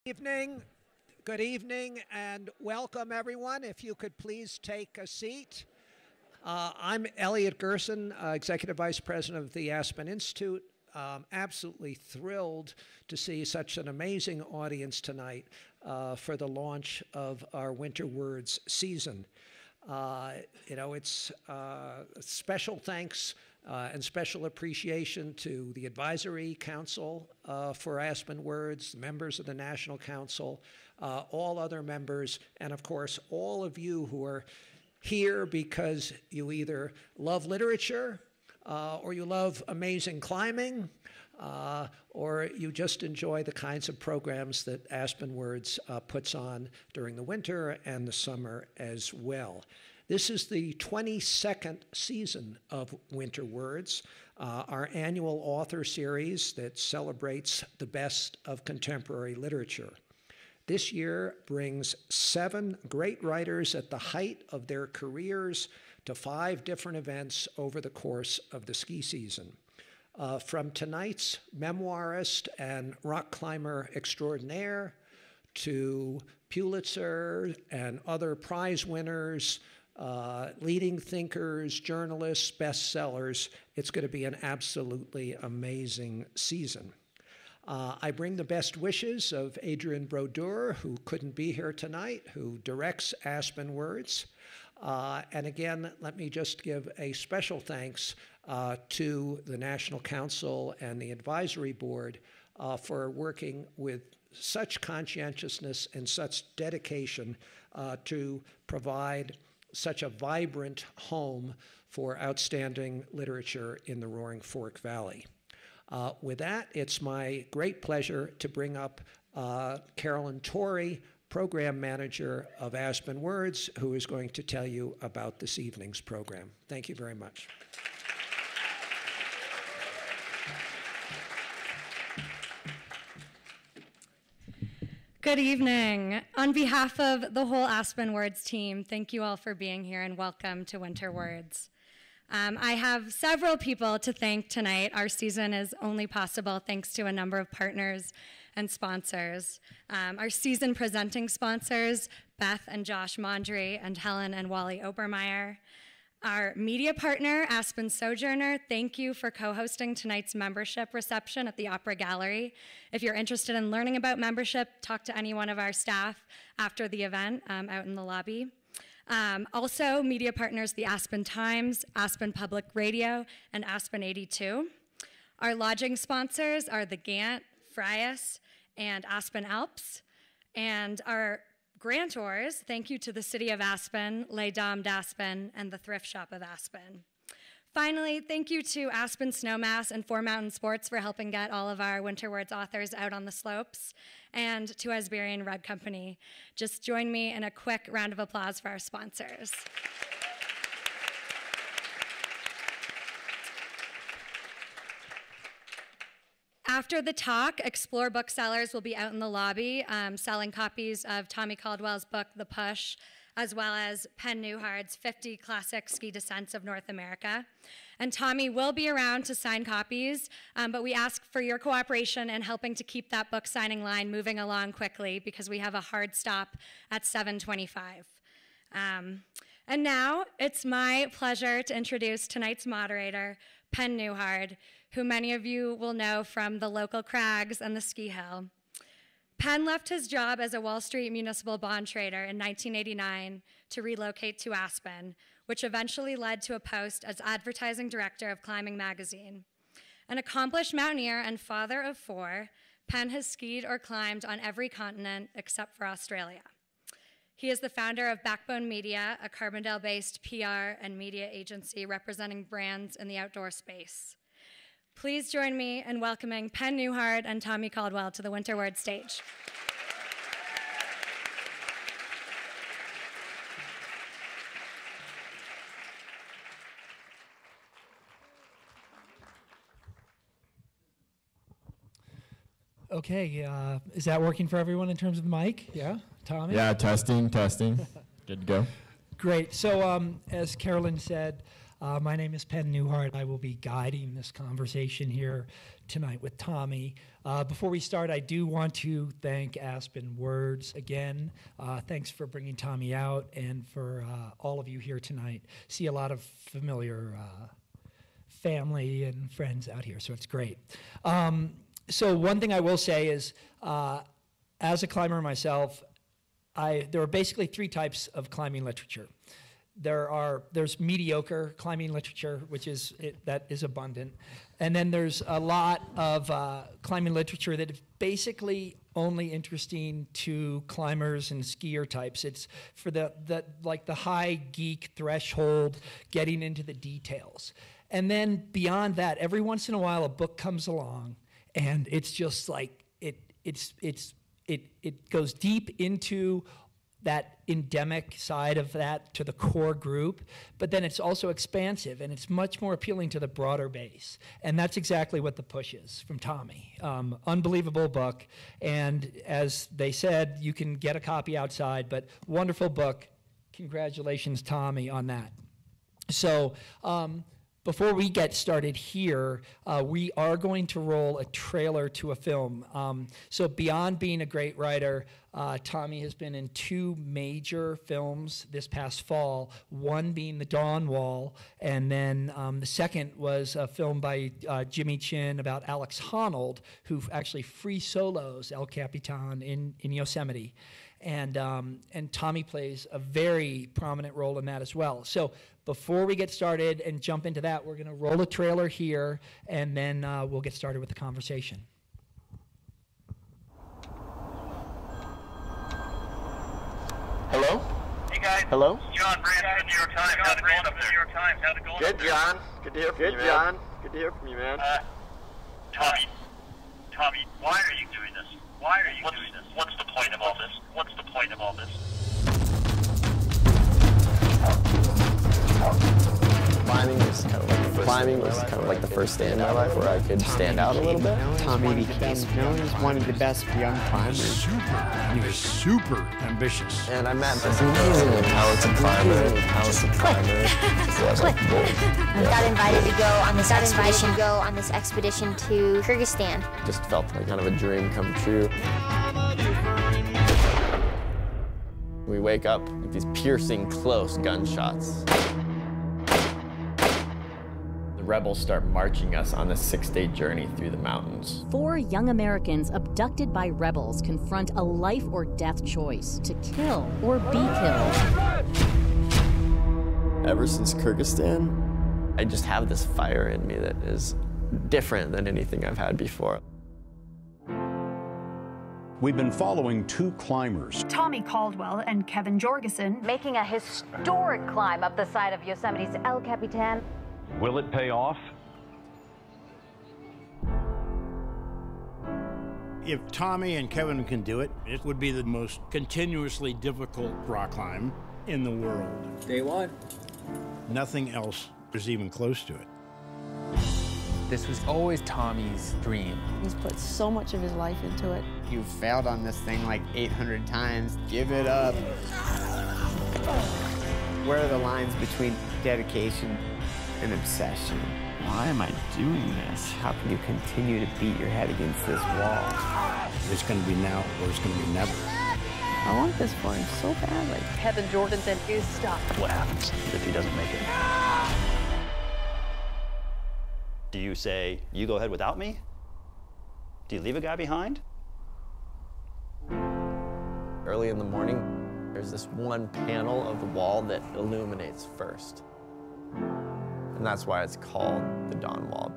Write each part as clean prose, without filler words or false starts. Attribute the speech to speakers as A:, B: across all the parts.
A: Evening. Good evening and welcome everyone. If you could please take a seat. I'm Elliot Gerson, Executive Vice President of the Aspen Institute. Absolutely thrilled to see such an amazing audience tonight for the launch of our Winter Words season. It's special thanks and special appreciation to the Advisory Council for Aspen Words, members of the National Council, all other members, and of course, all of you who are here because you either love literature, or you love amazing climbing, or you just enjoy the kinds of programs that Aspen Words puts on during the winter and the summer as well. This is the 22nd season of Winter Words, our annual author series that celebrates the best of contemporary literature. This year brings 7 great writers at the height of their careers to 5 different events over the course of the ski season. From tonight's memoirist and rock climber extraordinaire to Pulitzer and other prize winners, leading thinkers, journalists, bestsellers, it's going to be an absolutely amazing season. I bring the best wishes of Adrian Brodeur, who couldn't be here tonight, who directs Aspen Words. And again, let me just give a special thanks to the National Council and the Advisory Board for working with such conscientiousness and such dedication to provide such a vibrant home for outstanding literature in the Roaring Fork Valley. With that, it's my great pleasure to bring up Carolyn Torrey, Program Manager of Aspen Words, who is going to tell you about this evening's program. Thank you very much.
B: Good evening. On behalf of the whole Aspen Words team, thank you all for being here and welcome to Winter Words. I have several people to thank tonight. Our season is only possible thanks to a number of partners and sponsors. Our season presenting sponsors, Beth and Josh Mondry and Helen and Wally Obermeyer. Our media partner, Aspen Sojourner, thank you for co-hosting tonight's membership reception at the Opera Gallery. If you're interested in learning about membership, talk to any one of our staff after the event out in the lobby. Also, media partners, the Aspen Times, Aspen Public Radio, and Aspen 82. Our lodging sponsors are the Gant, Frias, and Aspen Alps. And our grantors, thank you to the City of Aspen, Les Dames d'Aspen, and the Thrift Shop of Aspen. Finally, thank you to Aspen Snowmass and Four Mountain Sports for helping get all of our Winter Words authors out on the slopes, and to Asbarian Rug Company. Just join me in a quick round of applause for our sponsors. After the talk, Explore booksellers will be out in the lobby selling copies of Tommy Caldwell's book, The Push, as well as Penn Newhard's 50 Classic Ski Descents of North America. And Tommy will be around to sign copies, but we ask for your cooperation in helping to keep that book signing line moving along quickly because we have a hard stop at 7:25. And now it's my pleasure to introduce tonight's moderator, Penn Newhard, who many of you will know from the local crags and the ski hill. Penn left his job as a Wall Street municipal bond trader in 1989 to relocate to Aspen, which eventually led to a post as advertising director of Climbing Magazine. An accomplished mountaineer and father of 4, Penn has skied or climbed on every continent except for Australia. He is the founder of Backbone Media, a Carbondale-based PR and media agency representing brands in the outdoor space. Please join me in welcoming Penn Newhard and Tommy Caldwell to the Winter Words stage.
C: Okay, is that working for everyone in terms of the mic? Yeah, Tommy?
D: Yeah, testing. Good to go.
C: Great. So as Carolyn said, My name is Penn Newhard. I will be guiding this conversation here tonight with Tommy. Before we start, I do want to thank Aspen Words again. Thanks for bringing Tommy out, and for all of you here tonight. See a lot of familiar family and friends out here, so it's great. So one thing I will say is, as a climber myself, there are basically three types of climbing literature. There's mediocre climbing literature, that is abundant, and then there's a lot of climbing literature that is basically only interesting to climbers and skier types. It's for the high geek threshold, getting into the details. And then beyond that, every once in a while, a book comes along, and it's just like it goes deep into that endemic side of that to the core group, but then it's also expansive, and it's much more appealing to the broader base. And that's exactly what The Push is from Tommy. Unbelievable book, and as they said, you can get a copy outside, but wonderful book. Congratulations, Tommy, on that. So before we get started here, we are going to roll a trailer to a film. So beyond being a great writer, Tommy has been in two major films this past fall, one being The Dawn Wall, and then the second was a film by Jimmy Chin about Alex Honnold, who actually free solos El Capitan in Yosemite. And Tommy plays a very prominent role in that as well. So before we get started and jump into that, we're going to roll a trailer here, and then we'll get started with the conversation.
D: Hello?
E: Hey guys.
D: Hello?
E: John Brandt, New York Times. How's it going up there? New York Times. How's it going?
D: Good, John. Good to hear from you, man. John. Good to hear from you, man.
E: Tommy, why are you doing this? Why are you doing this? What's the point of all this? What's the point of all this?
D: Climbing was kind of like the first day in my life where I could stand out a little bit.
F: Tommy became known as one of the best young climbers.
G: He was super ambitious.
D: And I met this amazing talented climber.
H: Got invited to go on this expedition to Kyrgyzstan.
D: Just felt like kind of a dream come true. We wake up with these piercing, close gunshots. The rebels start marching us on a 6-day journey through the mountains.
I: 4 young Americans abducted by rebels confront a life or death choice: to kill or be killed.
D: Ever since Kyrgyzstan, I just have this fire in me that is different than anything I've had before.
G: We've been following 2 climbers.
J: Tommy Caldwell and Kevin Jorgensen
K: making a historic climb up the side of Yosemite's El Capitan.
L: Will it pay off?
M: If Tommy and Kevin can do it, it would be the most continuously difficult rock climb in the world.
F: Day one.
M: Nothing else is even close to it.
F: This was always Tommy's dream.
N: He's put so much of his life into it.
F: You failed on this thing like 800 times. Give it up. Where are the lines between dedication and obsession? Why am I doing this? How can you continue to beat your head against this wall?
M: It's going to be now or it's going to be never.
N: I want this for him so badly.
K: Kevin Jorgensen is stuck.
L: What happens if he doesn't make it? Do you say, you go ahead without me? Do you leave a guy behind?
D: Early in the morning, there's this one panel of the wall that illuminates first. And that's why it's called the Dawn Wall.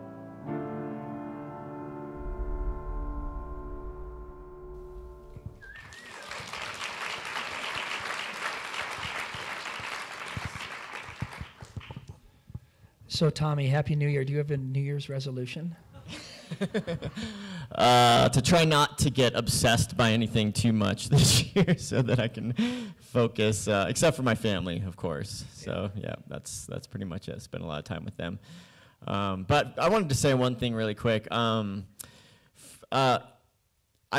C: So Tommy, Happy New Year. Do you have a New Year's resolution?
O: To try not to get obsessed by anything too much this year so that I can focus, except for my family, of course. So yeah, that's pretty much it. Spend a lot of time with them. But I wanted to say one thing really quick. I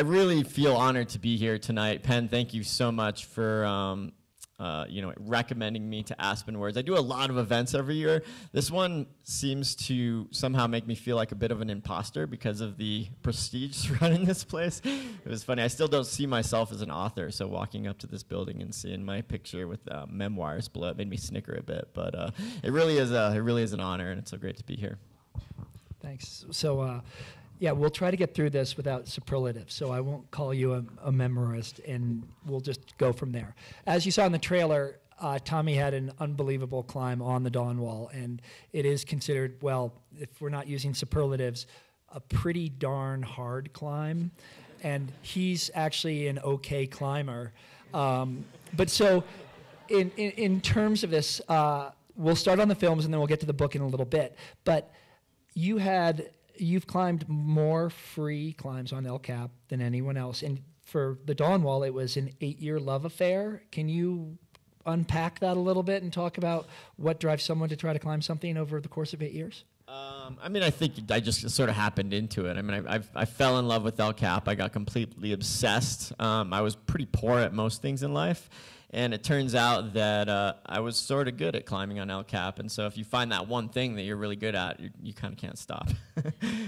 O: really feel honored to be here tonight. Penn, thank you so much for recommending me to Aspen Words. I do a lot of events every year. This one seems to somehow make me feel like a bit of an imposter because of the prestige surrounding this place. It was funny. I still don't see myself as an author, so walking up to this building and seeing my picture with memoirist below it made me snicker a bit. But it really is an honor, and it's so great to be here.
C: Thanks. So, yeah, we'll try to get through this without superlatives, so I won't call you a memoirist, and we'll just go from there. As you saw in the trailer, Tommy had an unbelievable climb on the Dawn Wall, and it is considered, well, if we're not using superlatives, a pretty darn hard climb, and he's actually an okay climber. But so in terms of this, we'll start on the films, and then we'll get to the book in a little bit, but you've climbed more free climbs on El Cap than anyone else. And for the Dawn Wall, it was an 8-year love affair. Can you unpack that a little bit and talk about what drives someone to try to climb something over the course of 8 years?
O: I think I just sort of happened into it. I fell in love with El Cap. I got completely obsessed. I was pretty poor at most things in life. And it turns out that I was sort of good at climbing on El Cap. And so if you find that one thing that you're really good at, you kind of can't stop.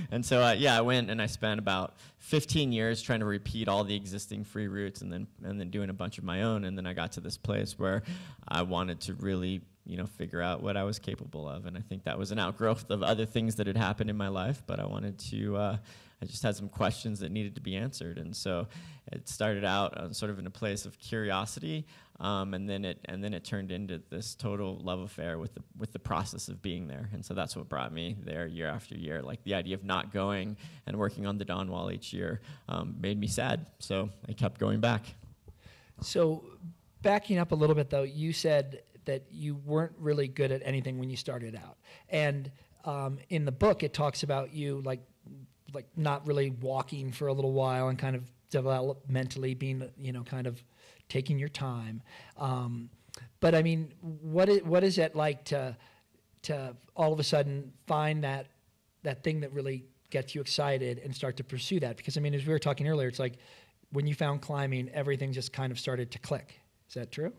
O: And so, I went and I spent about 15 years trying to repeat all the existing free routes and then doing a bunch of my own. And then I got to this place where I wanted to really, figure out what I was capable of. And I think that was an outgrowth of other things that had happened in my life. But I wanted to, I just had some questions that needed to be answered. And so it started out sort of in a place of curiosity. And then it turned into this total love affair with the process of being there, and so that's what brought me there year after year. Like the idea of not going and working on the Dawn Wall each year made me sad, so I kept going back.
C: So, backing up a little bit though, you said that you weren't really good at anything when you started out, and in the book it talks about you like not really walking for a little while and kind of developmentally being kind of taking your time. But I mean, what is it like to all of a sudden find that thing that really gets you excited and start to pursue that? Because I mean, as we were talking earlier, it's like when you found climbing, everything just kind of started to click. Is that true?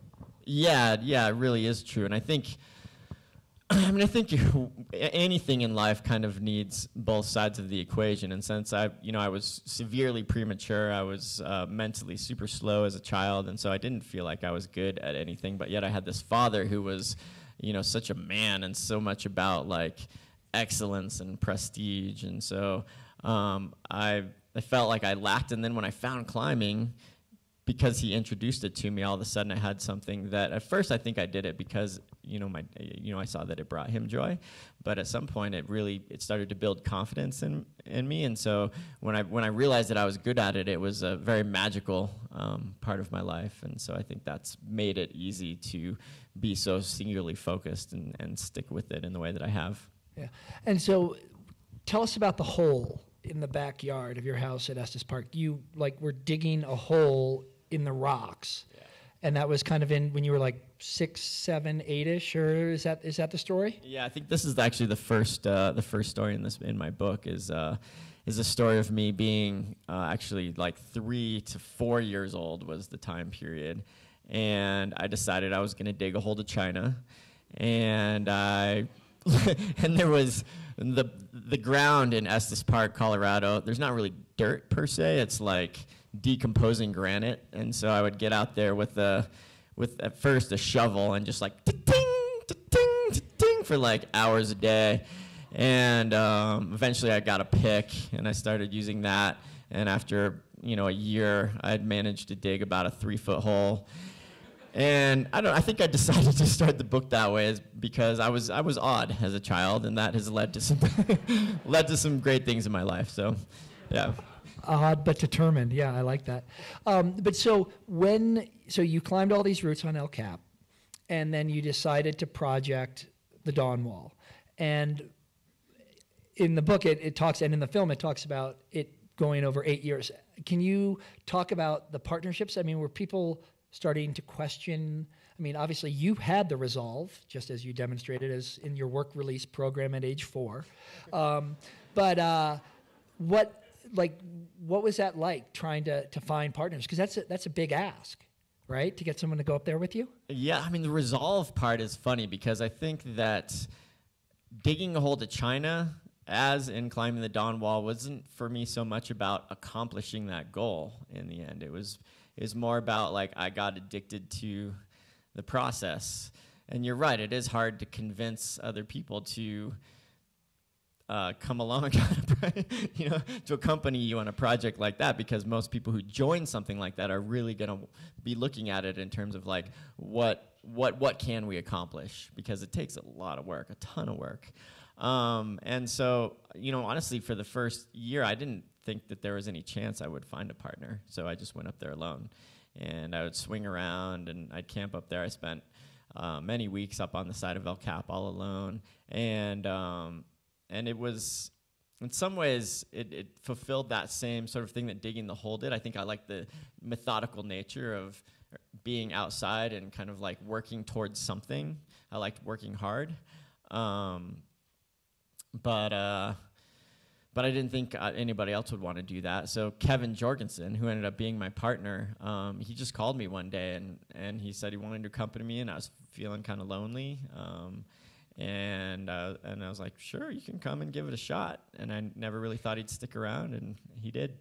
C: Yeah, it really is true. And I think anything in life kind of needs both sides of the equation. And since I was severely premature, I was mentally super slow as a child, and so I didn't feel like I was good at anything. But yet I had this father who was, such a man and so much about like excellence and prestige. And so I felt like I lacked. And then when I found climbing, because he introduced it to me, all of a sudden I had something that at first I think I did it because I saw that it brought him joy, but at some point it started to build confidence in me, and so when I realized that I was good at it, it was a very magical part of my life, and so I think that's made it easy to be so singularly focused and stick with it in the way that I have. Yeah, and so tell us about the hole in the backyard of your house at Estes Park. You were digging a hole in the rocks, and that was kind of when you were like 6, 7, 8-ish, or is that the story? Yeah, I think this is actually the first story in my book is a story of me being actually like 3 to 4 years old was the time period, and I decided I was going to dig a hole to China, and and there was the ground in Estes Park, Colorado. There's not really dirt per se. It's like decomposing granite, and so I would get out there with at first a shovel and just like ta-ting, ta-ting, ta-ting for like hours a day, and eventually I got a pick and I started using that, and after a year I had managed to dig about a 3-foot hole. And I think I decided to start the book that way because I was odd as a child, and that has led to some great things in my life. So, yeah. Odd but determined. Yeah, I like that. But so you climbed all these routes on El Cap, and then you decided to project the Dawn Wall. And in the book it talks, and in the film it talks about it going over 8 years. Can you talk about the partnerships? I mean, were people starting to question? I mean, obviously you had the resolve, just as you demonstrated as in your work release program at age 4. But what was that like, trying to find partners? Because that's a big ask. right? To get someone to go up there with you?
O: Yeah, I mean, the resolve part is funny because I think that digging a hole to China, as in climbing the Dawn Wall, wasn't for me so much about accomplishing that goal in the end. It was more about, like, I got addicted to the process. And you're right, it is hard to convince other people to come along, to accompany you on a project like that, because most people who join something like that are really going to be looking at it in terms of, like, what can we accomplish, because it takes a lot of work, a ton of work. And so, honestly, for the first year, I didn't think that there was any chance I would find a partner. So I just went up there alone, and I would swing around and I'd camp up there. I spent many weeks up on the side of El Cap all alone, and it was, in some ways, it fulfilled that same sort of thing that digging the hole did. I think I liked the methodical nature of being outside and kind of like working towards something. I liked working hard. But I didn't think anybody else would want to do that. So Kevin Jorgensen, who ended up being my partner, he just called me one day and he said he wanted to accompany me, and I was feeling kind of lonely. And I was like, sure, you can come and give it a shot. And I never really thought he'd stick around, and he did.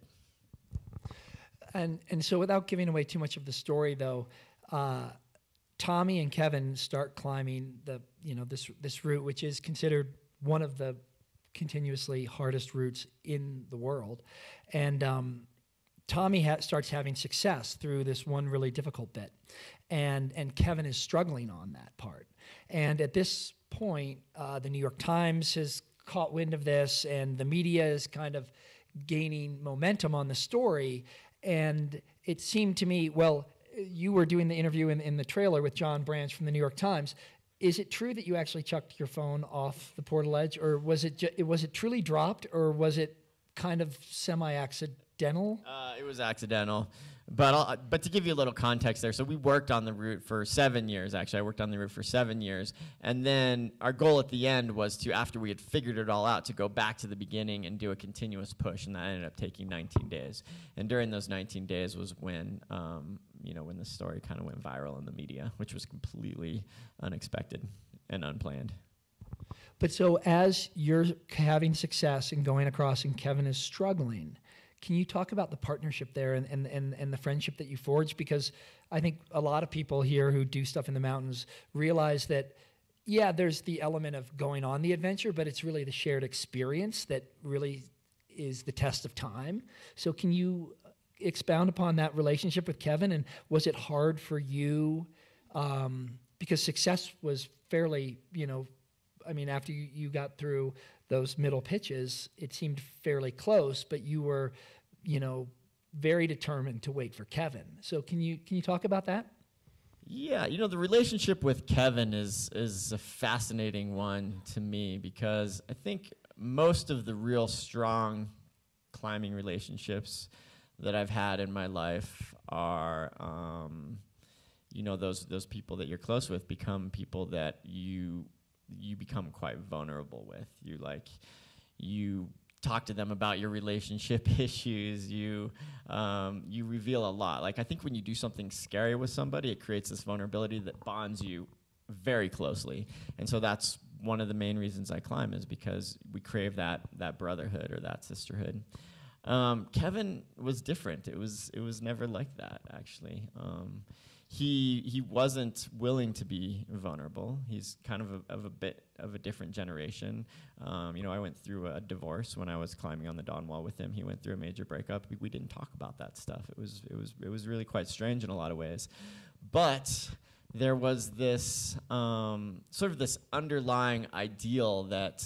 C: And so, without giving away too much of the story, though, Tommy and Kevin start climbing this route, which is considered one of the continuously hardest routes in the world. And Tommy starts having success through this one really difficult bit, and Kevin is struggling on that part. And at this point, the New York Times has caught wind of this, and the media is kind of gaining momentum on the story. And it seemed to me, well, you were doing the interview in the trailer with John Branch from the New York Times. Is it true that you actually chucked your phone off the portal edge, or was it truly dropped, or was it kind of semi-accidental?
O: It was accidental, but to give you a little context there, so we worked on the route for 7 years. Actually, I worked on the route for 7 years, and then our goal at the end was to, after we had figured it all out, to go back to the beginning and do a continuous push, and that ended up taking 19 days. And during those 19 days was when when the story kind of went viral in the media, which was completely unexpected and unplanned.
C: But so as you're having success and going across and Kevin is struggling, can you talk about the partnership there and the friendship that you forged? Because I think a lot of people here who do stuff in the mountains realize that, yeah, there's the element of going on the adventure, but it's really the shared experience that really is the test of time. So can you expound upon that relationship with Kevin, and was it hard for you, because success was fairly, after you got through those middle pitches, it seemed fairly close, but you were, very determined to wait for Kevin. So can you talk about that?
O: Yeah, the relationship with Kevin is a fascinating one to me, because I think most of the real strong climbing relationships that I've had in my life are, those people that you're close with become people that you become quite vulnerable with. You talk to them about your relationship issues. You reveal a lot. Like, I think when you do something scary with somebody, it creates this vulnerability that bonds you very closely. And so that's one of the main reasons I climb, is because we crave that brotherhood or that sisterhood. Kevin was different. It was never like that, actually. He wasn't willing to be vulnerable. He's kind of a bit of a different generation. I went through a divorce when I was climbing on the Dawn Wall with him. He went through a major breakup. We didn't talk about that stuff. It was really quite strange in a lot of ways. But there was this sort of this underlying ideal that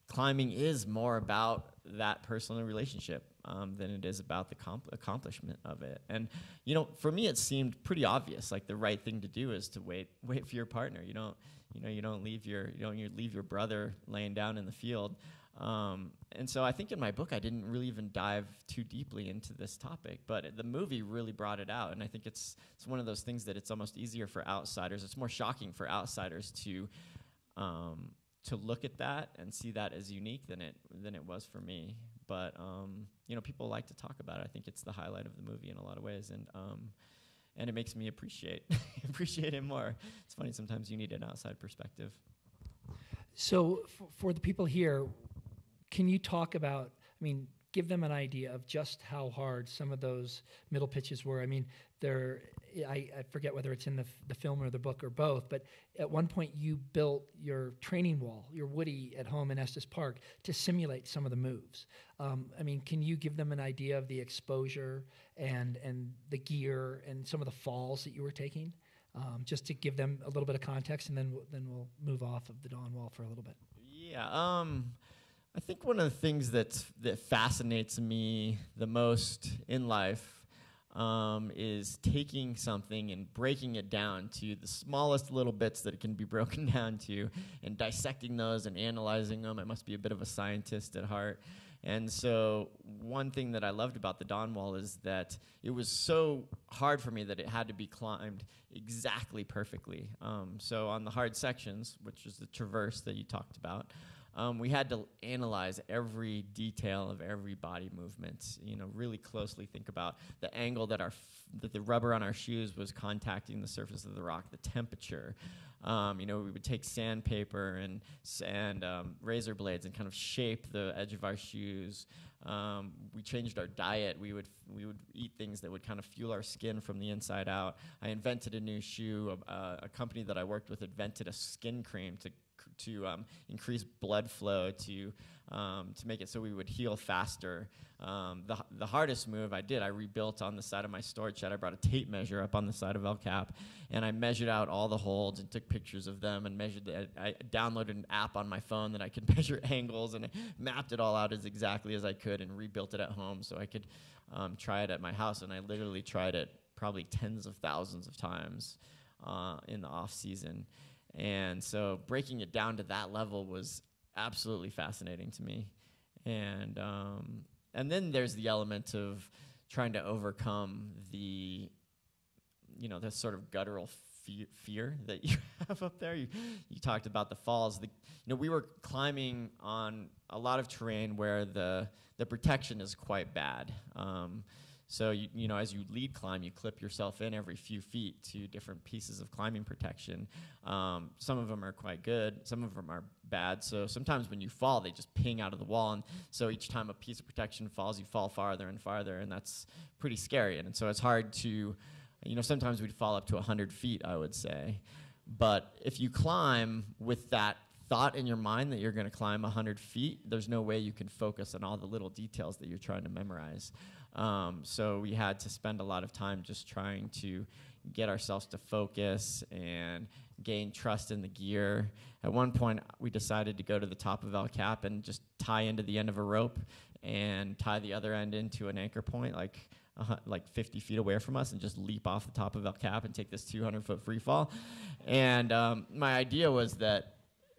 O: climbing is more about that personal relationship than it is about the accomplishment of it. And for me, it seemed pretty obvious. Like, the right thing to do is to wait for your partner. You don't leave your brother laying down in the field. And so I think in my book I didn't really even dive too deeply into this topic, but the movie really brought it out. And I think it's one of those things that it's almost easier for outsiders. It's more shocking for outsiders to look at that and see that as unique than it was for me. But people like to talk about it. I think it's the highlight of the movie in a lot of ways, and it makes me appreciate it more. It's funny, sometimes you need an outside perspective.
C: So for the people here, can you talk about, I mean, give them an idea of just how hard some of those middle pitches were. I mean, I forget whether it's in the film or the book or both, but at one point you built your training wall, your Woody at home in Estes Park, to simulate some of the moves. I mean, can you give them an idea of the exposure and the gear and some of the falls that you were taking? Just to give them a little bit of context, and then we'll move off of the Dawn Wall for a little bit.
O: Yeah, I think one of the things that fascinates me the most in life is taking something and breaking it down to the smallest little bits that it can be broken down to, and dissecting those and analyzing them. I must be a bit of a scientist at heart. And so one thing that I loved about the Dawn Wall is that it was so hard for me that it had to be climbed exactly perfectly. So on the hard sections, which is the traverse that you talked about, we had to analyze every detail of every body movement, really closely think about the angle that the rubber on our shoes was contacting the surface of the rock, the temperature. We would take sandpaper and razor blades and kind of shape the edge of our shoes. We changed our diet. We would eat things that would kind of fuel our skin from the inside out. I invented a new shoe. A company that I worked with invented a skin cream to increase blood flow to make it so we would heal faster. The hardest move I did, I rebuilt on the side of my storage shed. I brought a tape measure up on the side of El Cap, and I measured out all the holds and took pictures of them and measured it. I downloaded an app on my phone that I could measure angles, and I mapped it all out as exactly as I could and rebuilt it at home so I could try it at my house. And I literally tried it probably tens of thousands of times in the off season. And so breaking it down to that level was absolutely fascinating to me. And then there's the element of trying to overcome the sort of guttural fear that you have up there. You talked about the falls. We were climbing on a lot of terrain where the protection is quite bad. So as you lead climb, you clip yourself in every few feet to different pieces of climbing protection. Some of them are quite good, some of them are bad. So sometimes when you fall, they just ping out of the wall, and so each time a piece of protection falls, you fall farther and farther, and that's pretty scary. And so it's hard to, sometimes we'd fall up to 100 feet, I would say. But if you climb with that thought in your mind that you're going to climb 100 feet, there's no way you can focus on all the little details that you're trying to memorize. So we had to spend a lot of time just trying to get ourselves to focus and gain trust in the gear. At one point, we decided to go to the top of El Cap and just tie into the end of a rope and tie the other end into an anchor point like 50 feet away from us and just leap off the top of El Cap and take this 200-foot free fall. And my idea was that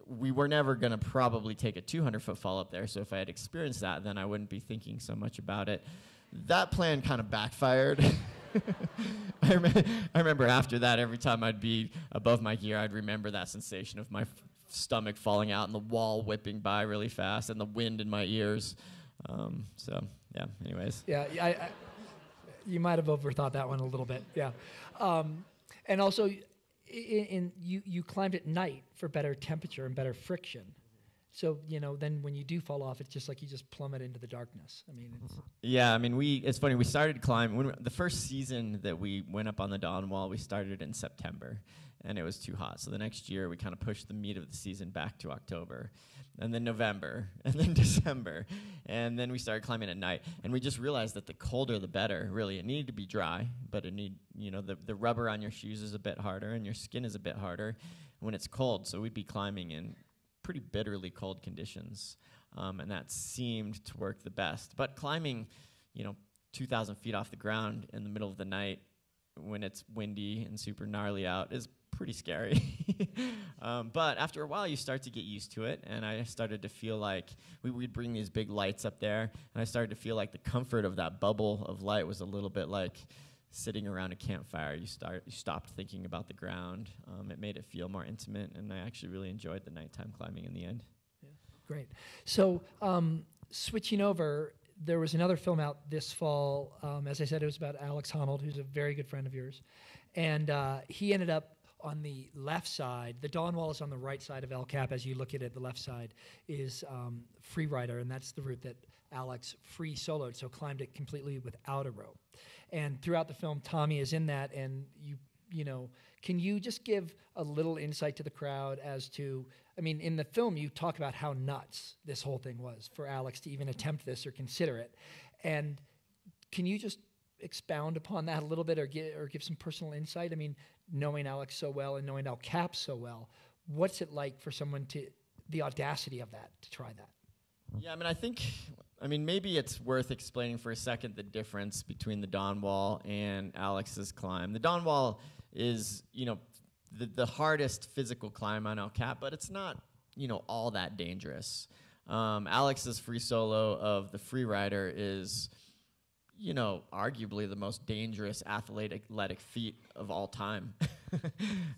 O: we were never going to probably take a 200-foot fall up there, so if I had experienced that, then I wouldn't be thinking so much about it. That plan kind of backfired. I remember after that, every time I'd be above my gear, I'd remember that sensation of my stomach falling out and the wall whipping by really fast and the wind in my ears. Anyways.
C: Yeah, you might have overthought that one a little bit, yeah. And also, you climbed at night for better temperature and better friction. So, then when you do fall off, it's just like you just plummet into the darkness.
O: It's funny, we started climbing, the first season that we went up on the Dawn Wall, we started in September, and it was too hot. So the next year, we kind of pushed the meat of the season back to October, and then November, and then December, and then we started climbing at night. And we just realized that the colder, the better, really. It needed to be dry, but the rubber on your shoes is a bit harder, and your skin is a bit harder when it's cold. So we'd be climbing in pretty bitterly cold conditions, and that seemed to work the best. But climbing, 2,000 feet off the ground in the middle of the night when it's windy and super gnarly out is pretty scary. But after a while, you start to get used to it, and I started to feel like we'd bring these big lights up there, and I started to feel like the comfort of that bubble of light was a little bit like sitting around a campfire. You stopped thinking about the ground. It made it feel more intimate, and I actually really enjoyed the nighttime climbing in the end.
C: Yeah, great. So switching over, there was another film out this fall. As I said, it was about Alex Honnold, who's a very good friend of yours. And he ended up on the left side. The Dawn Wall is on the right side of El Cap. As you look at it, the left side is Free Rider, and that's the route that Alex free soloed, so climbed it completely without a rope. And throughout the film, Tommy is in that, and you know, can you just give a little insight to the crowd as to, I mean, in the film, you talk about how nuts this whole thing was for Alex to even attempt this or consider it. And can you just expound upon that a little bit or give some personal insight? I mean, knowing Alex so well and knowing El Cap so well, what's it like for someone the audacity of that, to try that?
O: Yeah, I mean, maybe it's worth explaining for a second the difference between the Dawn Wall and Alex's climb. The Dawn Wall is, you know, the hardest physical climb on El Cap, but it's not, you know, all that dangerous. Alex's free solo of the Free Rider is, you know, arguably the most dangerous athletic feat of all time,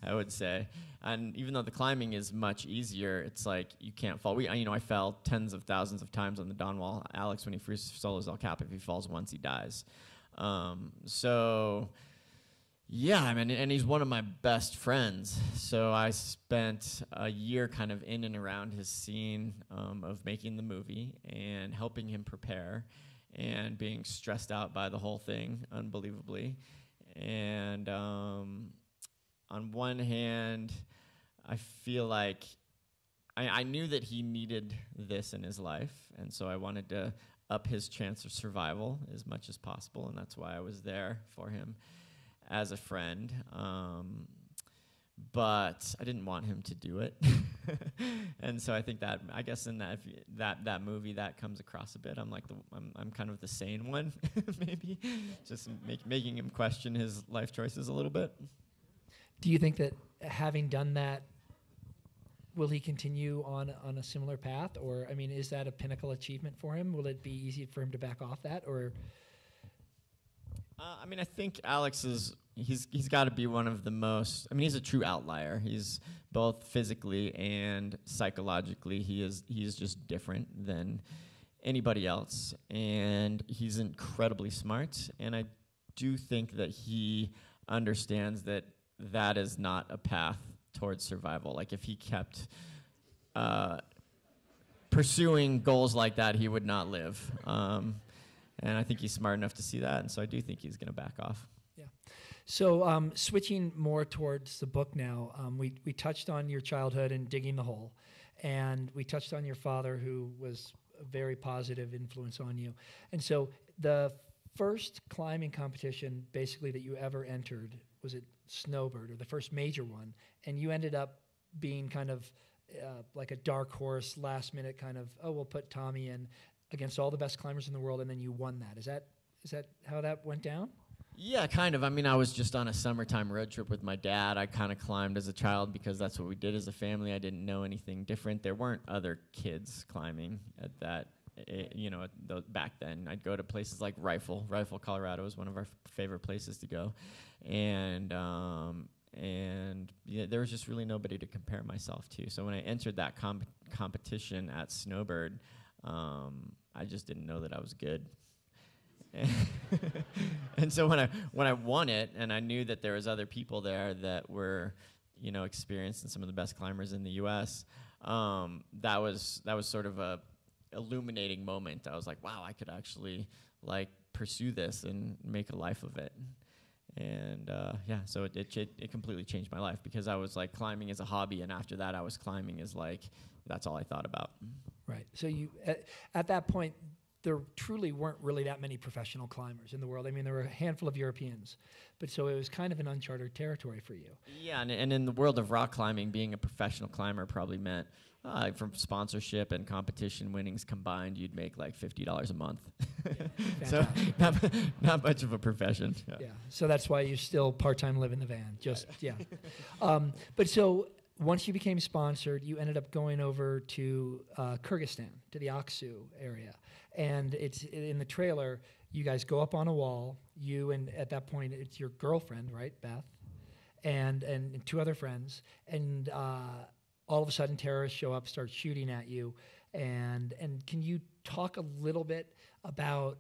O: I would say. And even though the climbing is much easier, it's like you can't fall. I fell tens of thousands of times on the Dawn Wall. Alex, when he free solos El Cap, if he falls once, he dies. So, yeah, I mean, and he's one of my best friends. So I spent a year kind of in and around his scene of making the movie and helping him prepare, and being stressed out by the whole thing, unbelievably. And on one hand, I feel like I knew that he needed this in his life, and so I wanted to up his chance of survival as much as possible, and that's why I was there for him as a friend. But I didn't want him to do it. And so I think that, I guess in that movie, that comes across a bit. I'm kind of the sane one, maybe, just making him question his life choices a little bit.
C: Do you think that having done that, will he continue on a similar path? Or, I mean, is that a pinnacle achievement for him? Will it be easy for him to back off that? Or?
O: I mean, I think Alex is, he's got to be one of the most, I mean, he's a true outlier. He's both physically and psychologically, he's just different than anybody else. And he's incredibly smart. And I do think that he understands that that is not a path towards survival. Like, if he kept pursuing goals like that, he would not live. And I think he's smart enough to see that, and so I do think he's going to back off.
C: Yeah. So switching more towards the book now, we touched on your childhood and digging the hole, and we touched on your father, who was a very positive influence on you. And so the first climbing competition, basically, that you ever entered, was it Snowbird, or the first major one, and you ended up being kind of like a dark horse, last minute kind of, oh, we'll put Tommy in against all the best climbers in the world, and then you won that. Is that how that went down?
O: Yeah, kind of. I mean, I was just on a summertime road trip with my dad. I kind of climbed as a child because that's what we did as a family. I didn't know anything different. There weren't other kids climbing at that, back then. I'd go to places like Rifle, Colorado was one of our favorite places to go. And yeah, there was just really nobody to compare myself to. So when I entered that competition at Snowbird, I just didn't know that I was good. And so when I won it, and I knew that there was other people there that were, experienced and some of the best climbers in the U.S., that was sort of a illuminating moment. I was like, wow, I could actually pursue this and make a life of it. And so it completely changed my life, because I was climbing as a hobby, and after that I was climbing as that's all I thought about.
C: Right. So you at that point, there truly weren't really that many professional climbers in the world. I mean, there were a handful of Europeans, but so it was kind of an uncharted territory for you.
O: Yeah, and in the world of rock climbing, being a professional climber probably meant from sponsorship and competition winnings combined, you'd make $50 a month.
C: Yeah,
O: so not much of a profession.
C: Yeah. So that's why you still part-time live in the van. But so once you became sponsored, you ended up going over to Kyrgyzstan, to the Aksu area. And it's in the trailer, you guys go up on a wall, you and at that point it's your girlfriend, right, Beth, and two other friends, and all of a sudden terrorists show up, start shooting at you, and can you talk a little bit about,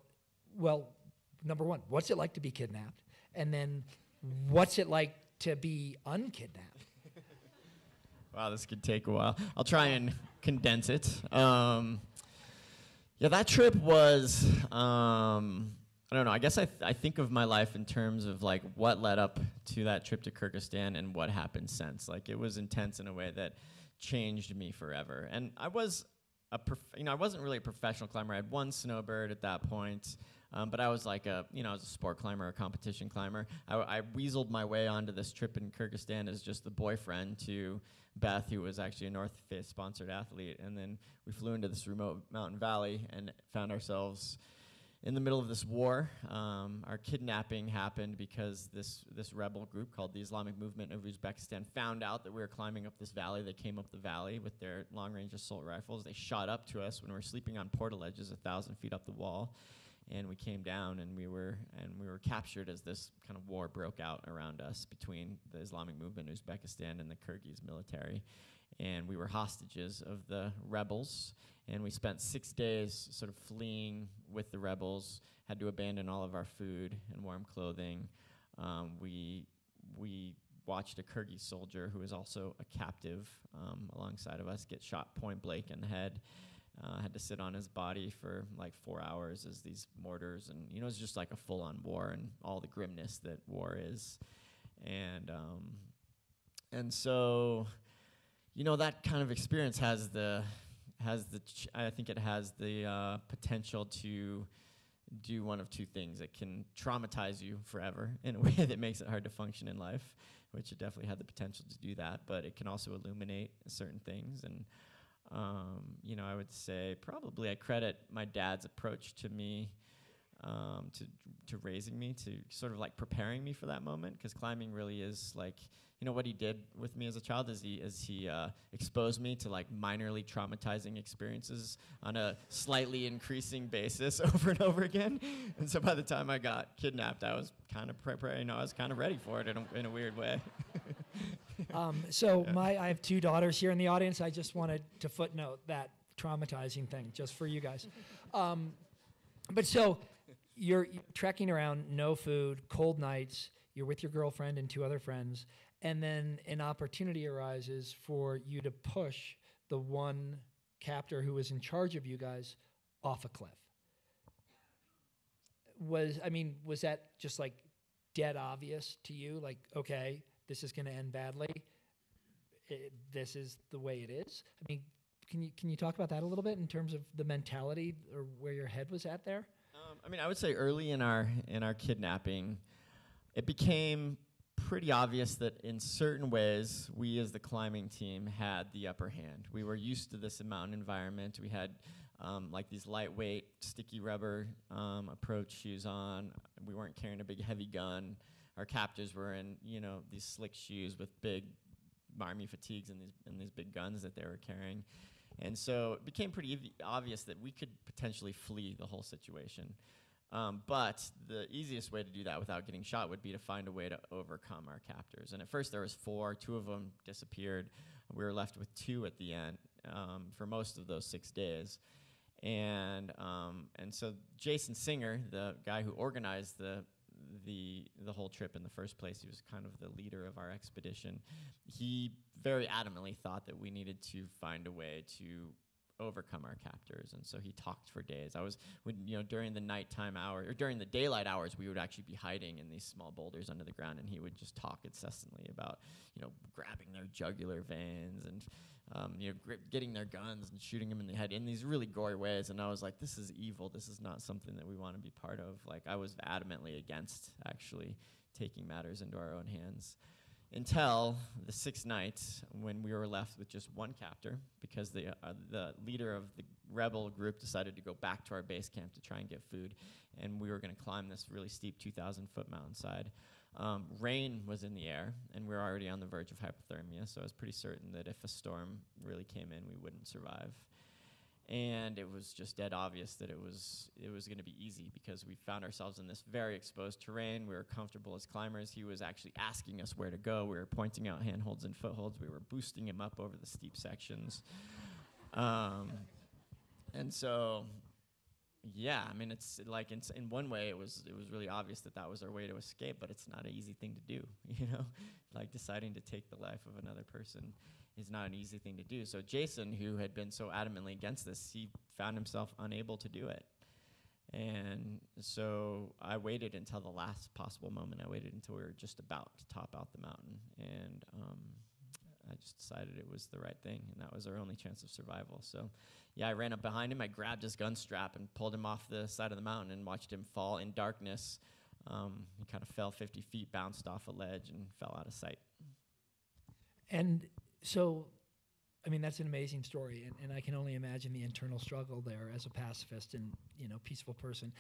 C: well, number one, what's it like to be kidnapped? And then what's it like to be unkidnapped?
O: Wow, this could take a while. I'll try and condense it. Yeah, that trip was, I don't know, I guess I think of my life in terms of like what led up to that trip to Kyrgyzstan and what happened since. Like it was intense in a way that changed me forever. And I was I wasn't really a professional climber. I had one snowbird at that point, but I was like I was a sport climber, a competition climber. I weaseled my way onto this trip in Kyrgyzstan as just the boyfriend to Beth, who was actually a North Face sponsored athlete. And then we flew into this remote mountain valley and found ourselves in the middle of this war. Our kidnapping happened because this rebel group called the Islamic Movement of Uzbekistan found out that we were climbing up this valley. They came up the valley with their long-range assault rifles. They shot up to us when we were sleeping on portaledges 1,000 feet up the wall. And we came down and we were captured as this kind of war broke out around us between the Islamic Movement in Uzbekistan and the Kyrgyz military. And we were hostages of the rebels. And we spent 6 days sort of fleeing with the rebels, had to abandon all of our food and warm clothing. We watched a Kyrgyz soldier who was also a captive alongside of us get shot point blank in the head. Had to sit on his body for like 4 hours as these mortars, and it was just like a full-on war and all the grimness that war is. And so, that kind of experience has the potential to do one of two things. It can traumatize you forever in a way that makes it hard to function in life, which it definitely had the potential to do that, but it can also illuminate certain things. And I would say probably I credit my dad's approach to me, to raising me, to sort of like preparing me for that moment, because climbing really is like, what he did with me as a child is he exposed me to like minorly traumatizing experiences on a slightly increasing basis over and over again. And so by the time I got kidnapped, I was kind of I was kind of ready for it in a weird way.
C: I have 2 daughters here in the audience. I just wanted to footnote that traumatizing thing just for you guys. But so you're trekking around, no food, cold nights, you're with your girlfriend and 2 other friends, and then an opportunity arises for you to push the one captor who was in charge of you guys off a cliff. Was that just like dead obvious to you? Like, okay, this is going to end badly. This is the way it is. I mean, can you talk about that a little bit in terms of the mentality or where your head was at there?
O: I would say early in our kidnapping, it became pretty obvious that in certain ways, we as the climbing team had the upper hand. We were used to this mountain environment. We had like these lightweight, sticky rubber approach shoes on. We weren't carrying a big, heavy gun. Our captors were in, these slick shoes with big army fatigues and these big guns that they were carrying. And so it became pretty obvious that we could potentially flee the whole situation. But the easiest way to do that without getting shot would be to find a way to overcome our captors. And at first there was 4, 2 of them disappeared. We were left with 2 at the end for most of those 6 days. And so Jason Singer, the guy who organized the whole trip in the first place, he was kind of the leader of our expedition. He very adamantly thought that we needed to find a way to overcome our captors, and so he talked for days. During the nighttime hour or during the daylight hours, we would actually be hiding in these small boulders under the ground, and he would just talk incessantly about, grabbing their jugular veins and getting their guns and shooting them in the head in these really gory ways. And I was like, this is evil. This is not something that we want to be part of. Like, I was adamantly against actually taking matters into our own hands. Until the 6th night, when we were left with just one captor, because the leader of the rebel group decided to go back to our base camp to try and get food, and we were going to climb this really steep 2,000-foot mountainside. Rain was in the air, and we were already on the verge of hypothermia, so I was pretty certain that if a storm really came in, we wouldn't survive. And it was just dead obvious that it was going to be easy, because we found ourselves in this very exposed terrain. We were comfortable as climbers. He was actually asking us where to go. We were pointing out handholds and footholds. We were boosting him up over the steep sections. And so Yeah, I mean, it's like in one way it was really obvious that was our way to escape, but it's not an easy thing to do, you know? Like deciding to take the life of another person is not an easy thing to do. So Jason, who had been so adamantly against this, he found himself unable to do it. And so I waited until the last possible moment. I waited until we were just about to top out the mountain, and I just decided it was the right thing, and that was our only chance of survival. So, yeah, I ran up behind him, I grabbed his gun strap and pulled him off the side of the mountain and watched him fall in darkness. He kind of fell 50 feet, bounced off a ledge, and fell out of sight.
C: And so, I mean, that's an amazing story, and I can only imagine the internal struggle there as a pacifist and, you know, peaceful person.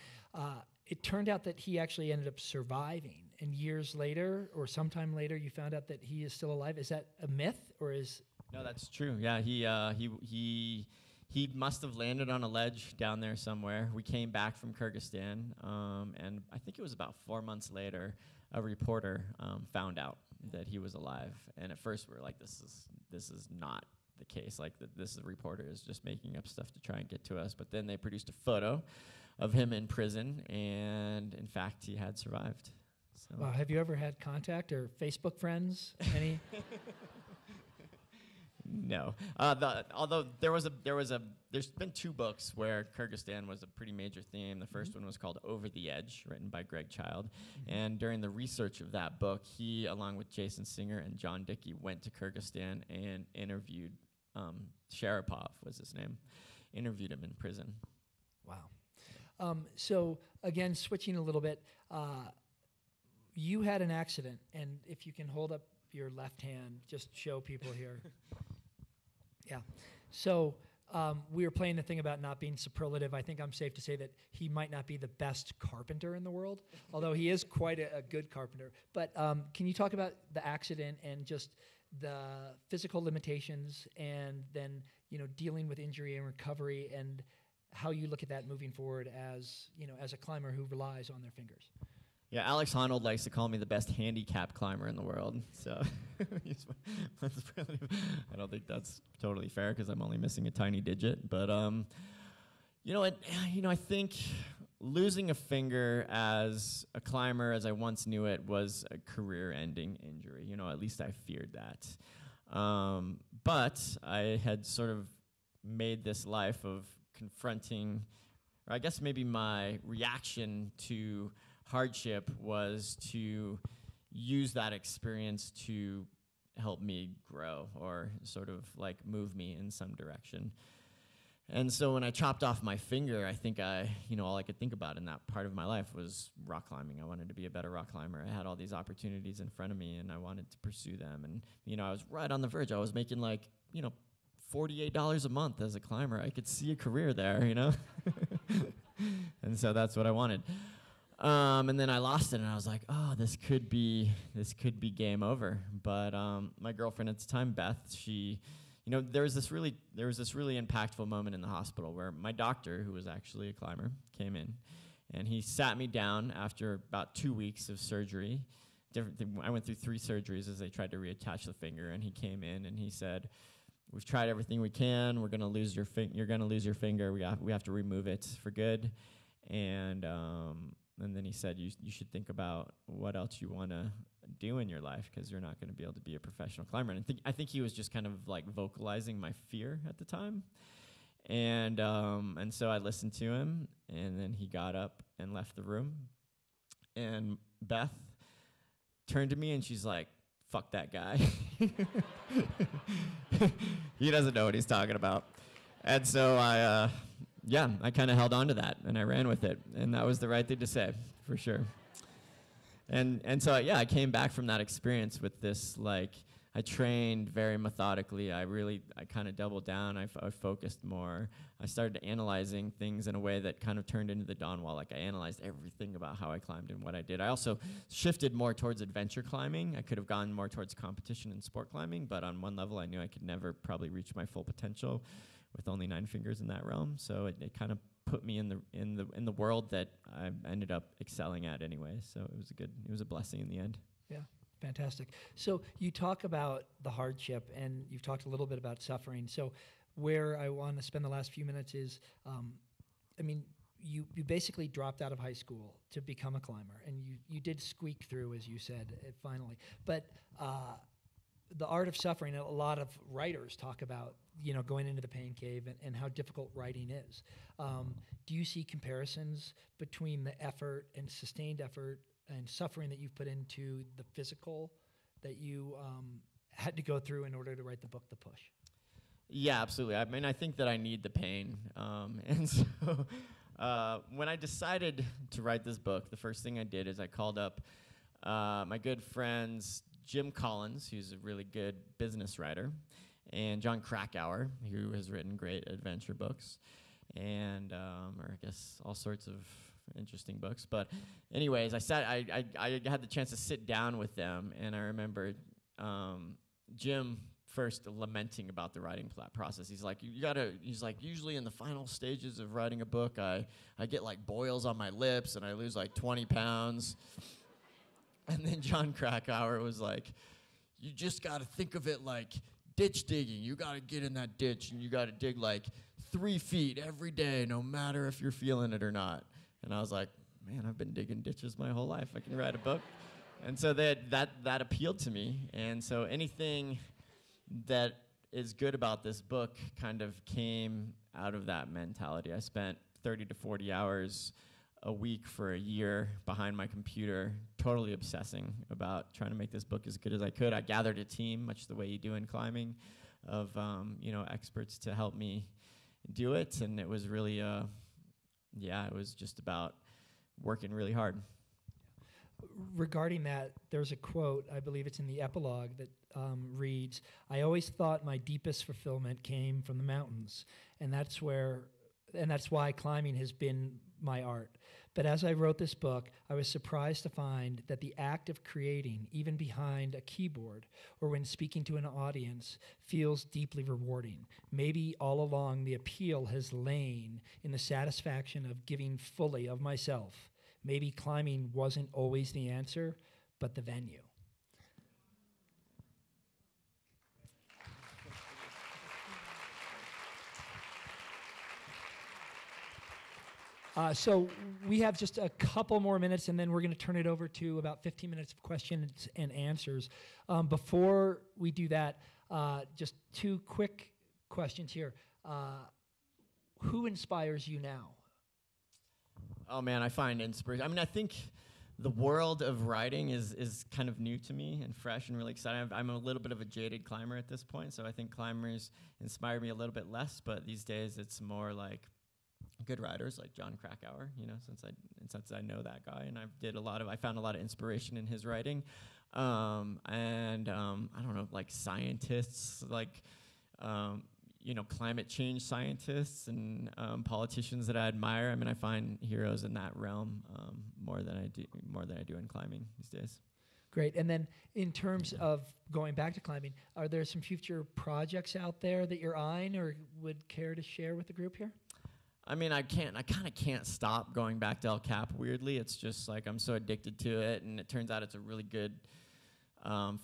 C: It turned out that he actually ended up surviving, and years later, or sometime later, you found out that he is still alive. Is that a myth, or is...
O: No, that's true. Yeah, he must have landed on a ledge down there somewhere. We came back from Kyrgyzstan, and I think it was about 4 months later, a reporter found out that he was alive. And at first, we were like, this is not the case. Like, this reporter is just making up stuff to try and get to us. But then they produced a photo of him in prison, and in fact, he had survived. So.
C: Wow, have you ever had contact or Facebook friends? Any?
O: No. Although there's been 2 books where Kyrgyzstan was a pretty major theme. The first one was called Over the Edge, written by Greg Child. And during the research of that book, he, along with Jason Singer and John Dickey, went to Kyrgyzstan and interviewed Sharapov was his name. Interviewed him in prison.
C: Wow. So again, switching a little bit, you had an accident, and if you can hold up your left hand, just show people here. Yeah. So we were playing the thing about not being superlative. I think I'm safe to say that he might not be the best carpenter in the world, although he is quite a good carpenter. But can you talk about the accident and just the physical limitations, and then, you know, dealing with injury and recovery, and how you look at that moving forward as, you know, as a climber who relies on their fingers?
O: Yeah, Alex Honnold likes to call me the best handicap climber in the world. So I don't think that's totally fair because I'm only missing a tiny digit. But I think losing a finger as a climber, as I once knew it, was a career-ending injury. You know, at least I feared that. But I had sort of made this life of confronting, or I guess maybe my reaction to hardship was to use that experience to help me grow, or sort of like move me in some direction. And so when I chopped off my finger, I think all I could think about in that part of my life was rock climbing. I wanted to be a better rock climber. I had all these opportunities in front of me, and I wanted to pursue them. And, you know, I was right on the verge. I was making $48 a month as a climber. I could see a career there, you know? And so that's what I wanted. And then I lost it, and I was like, oh, this could be game over. But my girlfriend at the time, Beth, she, you know, there was this really impactful moment in the hospital where my doctor, who was actually a climber, came in, and he sat me down after about 2 weeks of surgery. I went through 3 surgeries as they tried to reattach the finger, and he came in and he said, "We've tried everything we can. We're gonna lose your You're gonna lose your finger. We have to remove it for good." And then he said, you should think about what else you want to do in your life, because you're not going to be able to be a professional climber. And I think he was just kind of like vocalizing my fear at the time. And so I listened to him, and then he got up and left the room. And Beth turned to me and she's like, "Fuck that guy." He doesn't know what he's talking about. And so I kind of held on to that, and I ran with it, and that was the right thing to say, for sure. And so I came back from that experience with this, like, I trained very methodically. I kind of doubled down. I focused more. I started analyzing things in a way that kind of turned into the dawn wall. Like, I analyzed everything about how I climbed and what I did. I also shifted more towards adventure climbing. I could have gone more towards competition and sport climbing, but on one level I knew I could never probably reach my full potential with only 9 fingers in that realm. So it kind of put me in the world that I ended up excelling at anyway. So it was a blessing in the end.
C: Yeah. Fantastic. So you talk about the hardship, and you've talked a little bit about suffering. So where I want to spend the last few minutes is, you basically dropped out of high school to become a climber, and you did squeak through, as you said, finally. But the art of suffering, a lot of writers talk about, going into the pain cave and how difficult writing is. Do you see comparisons between the effort and sustained effort and suffering that you've put into the physical that you had to go through in order to write the book, The Push?
O: Yeah, absolutely. I mean, I think that I need the pain. And so when I decided to write this book, the first thing I did is I called up my good friends, Jim Collins, who's a really good business writer, and John Krakauer, who has written great adventure books, and or I guess all sorts of interesting books. But anyways, I had the chance to sit down with them, and I remember Jim first lamenting about the writing process. He's like, usually in the final stages of writing a book, I get like boils on my lips and I lose like 20 pounds. And then John Krakauer was like, you just got to think of it like ditch digging. You got to get in that ditch and you got to dig like 3 feet every day, no matter if you're feeling it or not. And I was like, man, I've been digging ditches my whole life. I can write a book. And so that appealed to me. And so anything that is good about this book kind of came out of that mentality. I spent 30 to 40 hours a week for a year behind my computer, totally obsessing about trying to make this book as good as I could. I gathered a team, much the way you do in climbing, of experts to help me do it. And it was really, it was just about working really hard.
C: Regarding that, there's a quote, I believe it's in the epilogue, that reads, "I always thought my deepest fulfillment came from the mountains, and that's why climbing has been my art. But as I wrote this book, I was surprised to find that the act of creating, even behind a keyboard or when speaking to an audience, feels deeply rewarding. Maybe all along the appeal has lain in the satisfaction of giving fully of myself. Maybe climbing wasn't always the answer, but the venue." So we have just a couple more minutes, and then we're going to turn it over to about 15 minutes of questions and answers. Before we do that, just 2 quick questions here. Who inspires you now?
O: Oh man, I find inspiration. I mean, I think the world of writing is kind of new to me and fresh and really exciting. I'm a little bit of a jaded climber at this point, so I think climbers inspire me a little bit less, but these days it's more like good writers like John Krakauer, since I know that guy, and I found a lot of inspiration in his writing, and I don't know, like scientists, like climate change scientists and politicians that I admire. I mean, I find heroes in that realm more than I do in climbing these days.
C: Great. And then in terms of going back to climbing, are there some future projects out there that you're eyeing or would care to share with the group here?
O: I mean, I kind of can't stop going back to El Cap, weirdly. It's just like I'm so addicted to it, and it turns out it's a really good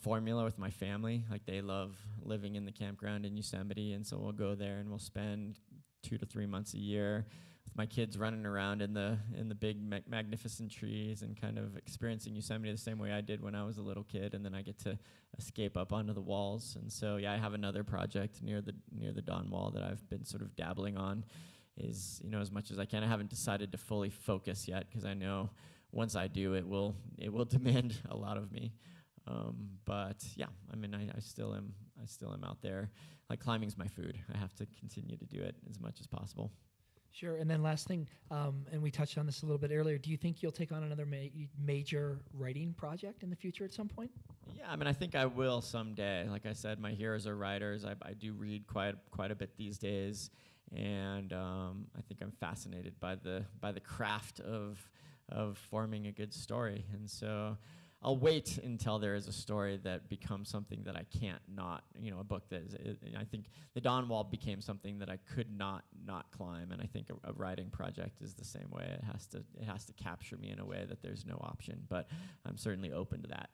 O: formula with my family. Like, they love living in the campground in Yosemite, and so we'll go there and we'll spend 2 to 3 months a year with my kids running around in the big magnificent trees and kind of experiencing Yosemite the same way I did when I was a little kid, and then I get to escape up onto the walls. And so I have another project near the Dawn Wall that I've been sort of dabbling on, is as much as I can. I haven't decided to fully focus yet, because I know once I do, it will demand a lot of me. But yeah, I mean, I still am out there. Like, climbing's my food. I have to continue to do it as much as possible.
C: Sure. And then last thing, and we touched on this a little bit earlier, do you think you'll take on another major writing project in the future at some point?
O: Yeah, I mean, I think I will someday. Like I said, my heroes are writers. I do read quite a bit these days, and I think I'm fascinated by the craft of forming a good story. And so I'll wait until there is a story that becomes something that I can't not, a book that is, I think the Dawn Wall became something that I could not climb, and I think a writing project is the same way. It has to capture me in a way that there's no option, but I'm certainly open to that.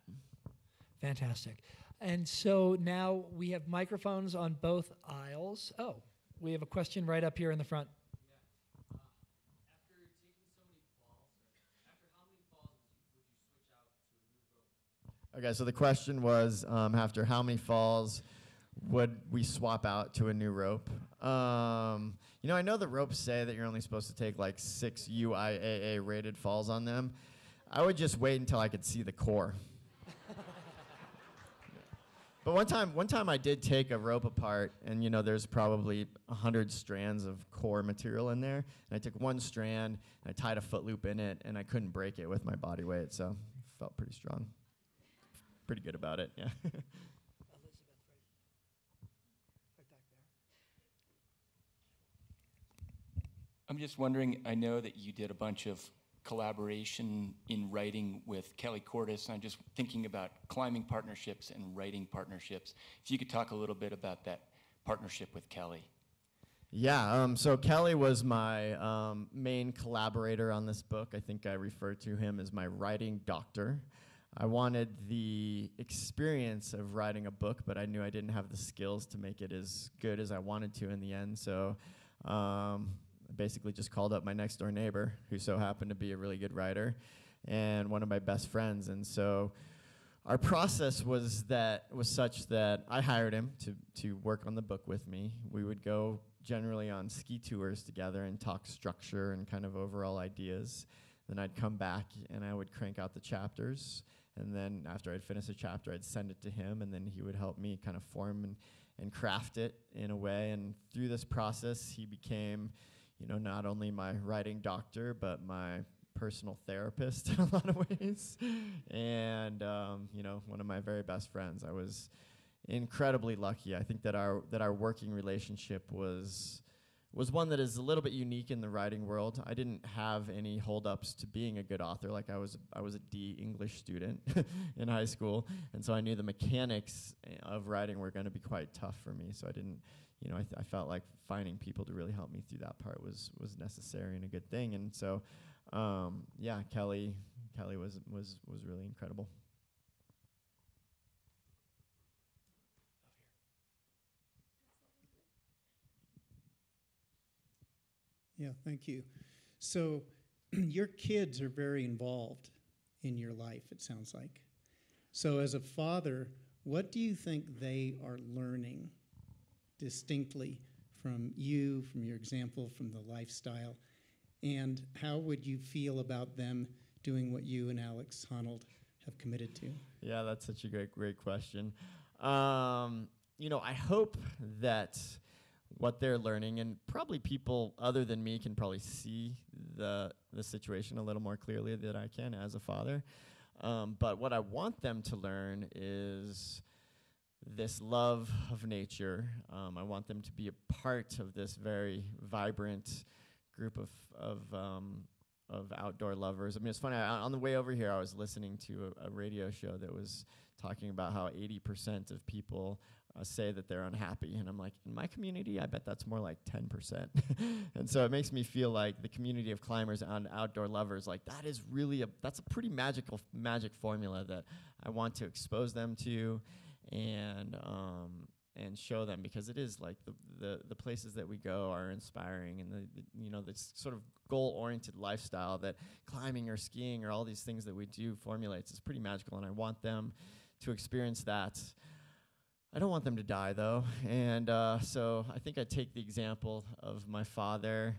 C: Fantastic. And so now we have microphones on both aisles. Oh, we have a question right up here in the front.
P: After
O: Okay, so the question was, after how many falls would we swap out to a new rope? You know, I know the ropes say that you're only supposed to take like 6 UIAA rated falls on them. I would just wait until I could see the core. But one time I did take a rope apart, and you know, there's probably 100 strands of core material in there. And I took one strand, and I tied a foot loop in it, and I couldn't break it with my body weight, so felt pretty strong. Pretty good about it, yeah.
P: I'm just wondering, I know that you did a bunch of collaboration in writing with Kelly Cordes, and I'm just thinking about climbing partnerships and writing partnerships. If you could talk a little bit about that partnership with Kelly.
O: Yeah, so Kelly was my main collaborator on this book. I think I refer to him as my writing doctor. I wanted the experience of writing a book, but I knew I didn't have the skills to make it as good as I wanted to in the end, so I basically just called up my next door neighbor, who so happened to be a really good writer, and one of my best friends. And so our process was such that I hired him to work on the book with me. We would go generally on ski tours together and talk structure and kind of overall ideas. Then I'd come back and I would crank out the chapters. And then after I'd finish a chapter, I'd send it to him, and then he would help me kind of form and craft it in a way. And through this process, he became, you know, not only my writing doctor, but my personal therapist in a lot of ways, and you know, one of my very best friends. I was incredibly lucky. I think that our working relationship was one that is a little bit unique in the writing world. I didn't have any holdups to being a good author. Like I was a D English student in high school, and so I knew the mechanics of writing were going to be quite tough for me. So I didn't. You know, I felt like finding people to really help me through that part was necessary and a good thing. And so, yeah, Kelly was really incredible.
Q: Yeah, thank you. So, your kids are very involved in your life, it sounds like. So, as a father, what do you think they are learning distinctly from you, from your example, from the lifestyle, and how would you feel about them doing what you and Alex Honnold have committed to?
O: Yeah, that's such a great question. You know, I hope that what they're learning, and probably people other than me can probably see the situation a little more clearly than I can as a father. But what I want them to learn is this love of nature. I want them to be a part of this very vibrant group of outdoor lovers. I mean, it's funny, on the way over here, I was listening to a radio show that was talking about how 80% of people say that they're unhappy. And I'm like, in my community, I bet that's more like 10%. And so it makes me feel like the community of climbers and outdoor lovers, like that is really that's a pretty magic formula that I want to expose them to and show them, because it is like the places that we go are inspiring, and the you know, this sort of goal-oriented lifestyle that climbing or skiing or all these things that we do formulates is pretty magical, and I want them to experience that. I don't want them to die though, and so I think I take the example of my father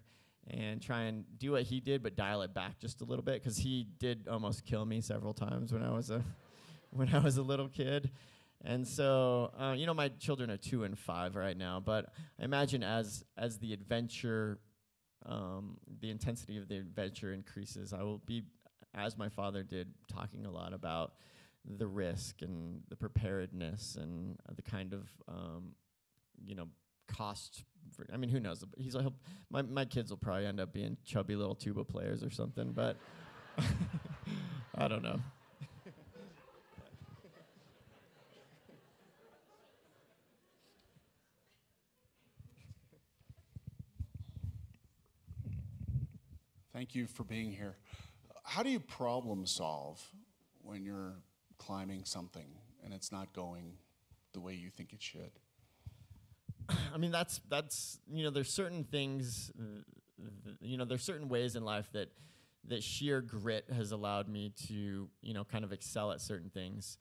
O: and try and do what he did, but dial it back just a little bit, because he did almost kill me several times when I was a little kid. And so, you know, my children are 2 and 5 right now, but I imagine as the adventure, the intensity of the adventure increases, I will be, as my father did, talking a lot about the risk and the preparedness and the kind of, you know, cost. I mean, who knows? My kids will probably end up being chubby little tuba players or something, but I don't know.
R: Thank you for being here. How do you problem solve when you're climbing something and it's not going the way you think it should?
O: I mean, that's you know, there's certain things, you know, there's certain ways in life that sheer grit has allowed me to, you know, kind of excel at certain things.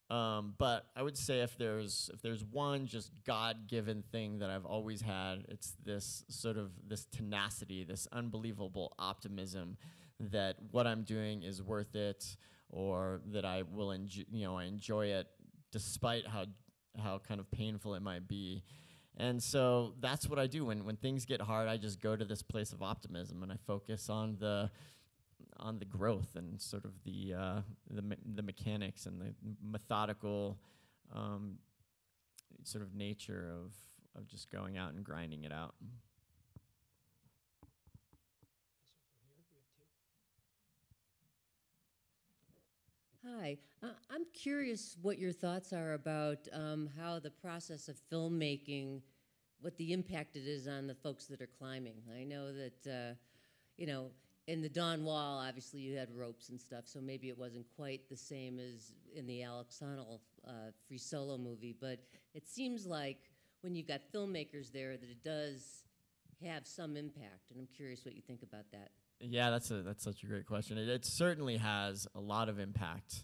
O: But I would say if there's one just God-given thing that I've always had, it's this sort of this tenacity, this unbelievable optimism that what I'm doing is worth it, or that I will I enjoy it despite how kind of painful it might be. And so that's what I do when things get hard. I just go to this place of optimism and I focus on the growth and sort of the mechanics and the methodical sort of nature of just going out and grinding it out.
S: Hi, I'm curious what your thoughts are about how the process of filmmaking, what the impact it is on the folks that are climbing. I know that, in the Dawn Wall, obviously you had ropes and stuff, so maybe it wasn't quite the same as in the Alex Honnold Free Solo movie, but it seems like when you've got filmmakers there that it does have some impact, and I'm curious what you think about that.
O: Yeah, that's such a great question. It certainly has a lot of impact.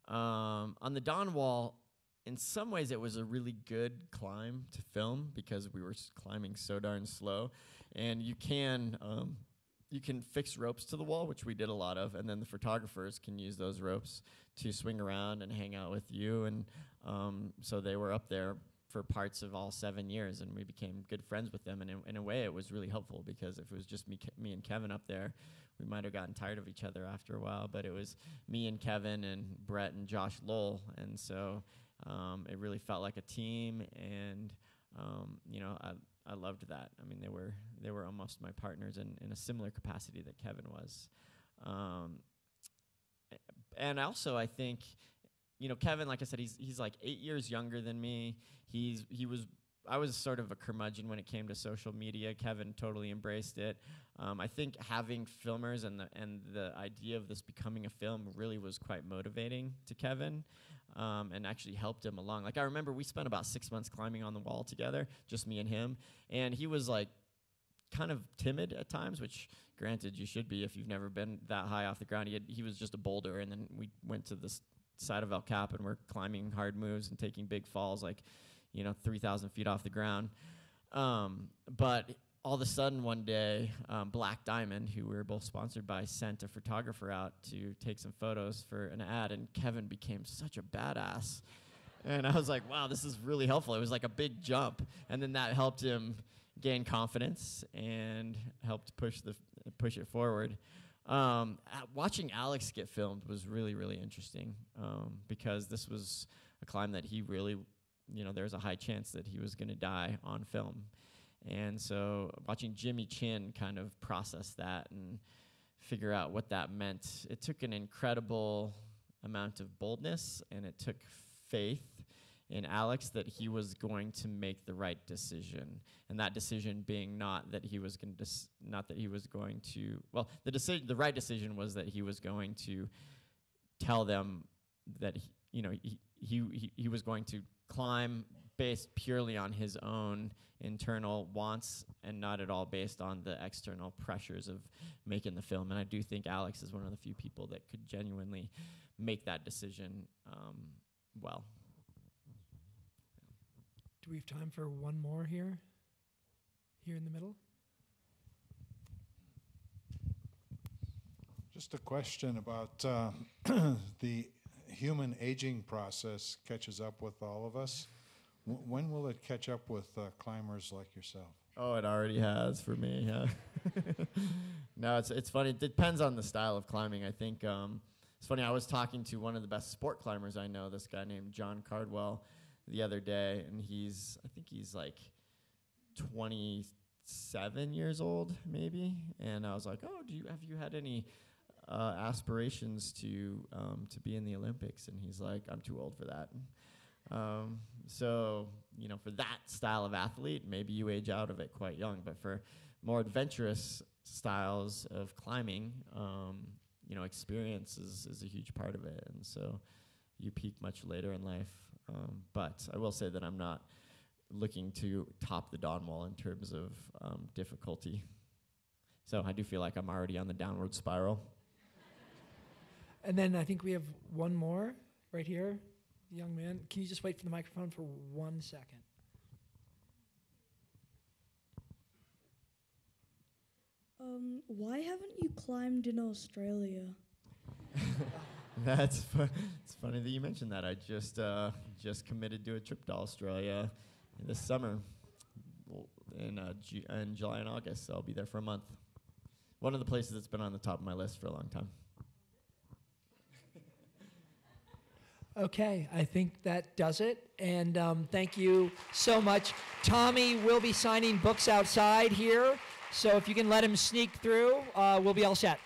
O: On the Dawn Wall, in some ways it was a really good climb to film because we were climbing so darn slow, and you can fix ropes to the wall, which we did a lot of, and then the photographers can use those ropes to swing around and hang out with you, and so they were up there for parts of all 7 years, and we became good friends with them. And in a way, it was really helpful because if it was just me and Kevin up there, we might have gotten tired of each other after a while. But it was me and Kevin and Brett and Josh Lowell, and so it really felt like a team. And I loved that. I mean, they were almost my partners in a similar capacity that Kevin was. And also, I think, Kevin, like I said, he's like 8 years younger than me. I was sort of a curmudgeon when it came to social media. Kevin totally embraced it. I think having filmers and the idea of this becoming a film really was quite motivating to Kevin, and actually helped him along. Like, I remember we spent about 6 months climbing on the wall together, just me and him, and he was like kind of timid at times, which granted you should be if you've never been that high off the ground. He was just a boulder, and then we went to this side of El Cap and we're climbing hard moves and taking big falls, like 3,000 feet off the ground. But all of a sudden one day, Black Diamond, who we were both sponsored by, sent a photographer out to take some photos for an ad, and Kevin became such a badass. And I was like, wow, this is really helpful. It was like a big jump, and then that helped him gain confidence and helped push it forward. Watching Alex get filmed was really, really interesting, because this was a climb that he really, there's a high chance that he was going to die on film. And so watching Jimmy Chin kind of process that and figure out what that meant, it took an incredible amount of boldness, and it took faith in Alex that he was going to make the right decision, and that decision being the right decision was that he was going to tell them that he was going to climb based purely on his own internal wants and not at all based on the external pressures of making the film. And I do think Alex is one of the few people that could genuinely make that decision well.
C: Do we have time for one more here? Here in the middle?
T: Just a question about the human aging process catches up with all of us. When will it catch up with climbers like yourself?
O: Oh, it already has for me, yeah. No, it's funny. It depends on the style of climbing. I think it's funny. I was talking to one of the best sport climbers I know, this guy named Tommy Caldwell, the other day, and I think he's like 27 years old, maybe. And I was like, oh, have you had any aspirations to be in the Olympics? And he's like, I'm too old for that. So, for that style of athlete, maybe you age out of it quite young. But for more adventurous styles of climbing, experience is a huge part of it. And so you peak much later in life. But I will say that I'm not looking to top the Dawn Wall in terms of difficulty. So I do feel like I'm already on the downward spiral.
C: And then I think we have one more right here. young man. Can you just wait for the microphone for 1 second?
U: Why haven't you climbed in Australia?
O: It's funny that you mentioned that. I just committed to a trip to Australia this summer in July and August, so I'll be there for a month. One of the places that's been on the top of my list for a long time.
C: Okay, I think that does it. And thank you so much. Tommy will be signing books outside here, so if you can let him sneak through, we'll be all set.